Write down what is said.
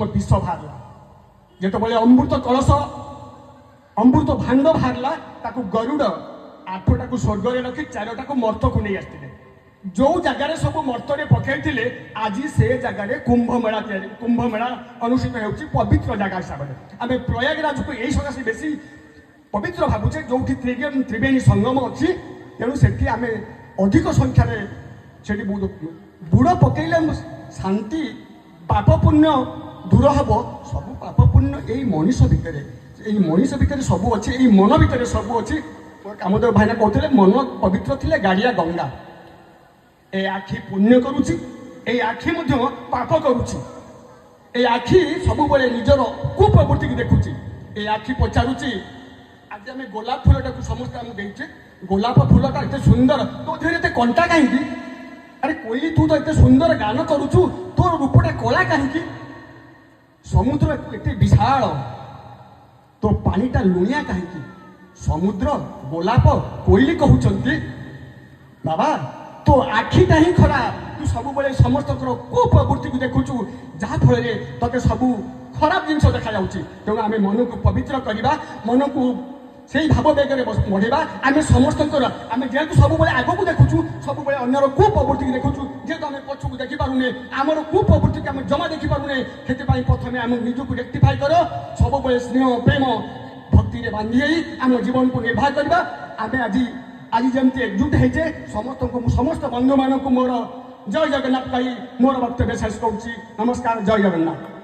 प्रथम विष बाहर जिते अमृत कलश अमृत भांड बाहर ताकू गरुड़ 8टा को स्वर्ग में रखी 4टा को मर्त को नहीं आसते जो जगार सब मर्तरे पकड़े आज से जगार कुंभमेला अनुष्ठित हो पवित्र जगह हिसाब से आम प्रयागराज को यही सकाशे बेसी पवित्र भावुचे जो त्रिवेणी संगम अच्छी तेणु से आम अधिक संख्यार से बुड़ पकड़े शांति पाप पुण्य दूर हम सब पाप पुण्य यही मनीष भितर मनीष भितर सब अच्छे यही मन भितर सब अच्छे कामदेव भाईना कहते मन पवित्र थे गाड़िया गंगा ए आखि पुण्य करुच्ची ए आखि पाप करुच्ची ए आखि सब निजर कुप्रवृत्ति की देखुची ए आखि पचारुची आज आम गोलाप फूलटा को समस्त आम देचे गोलाप फूलटा एत सुंदर तो एत कंटा कहीं अरे कोई तू तो एत सुंदर गान करुचु तोर रूपटा कला कहीं समुद्र एत विशाल तो पानीटा लुणिया कहीं समुद्र गोलाप कोईली कहते बाबा तो आखिटा ही खराब तू सब समस्त कुप्रवृत्ति को देखुचु जहाँफल ते सब खराब जिन देखा तेणु आम मन को पवित्र करवा मन को से भाव बेगर बढ़ेगा आम समस्त आम जेहतु सब आग को देखुचु सब अन्यर कुप्रवृत्ति को देखुचु जेहतु आम पछक देखिपारे आमर कुप्रवृत्ति को आम जमा देखिपारे से प्रथम आम निजक रेक्टिफाई कर सब स्नेह प्रेम भक्ति रे बांधी आम जीवन को निर्वाह करवा आम आज आज जमी एकजुट होचे समस्त बंधु मान मोर जय जगन्नाथ कही मोर वक्तव्य शेष करुच्ची नमस्कार जय जगन्नाथ।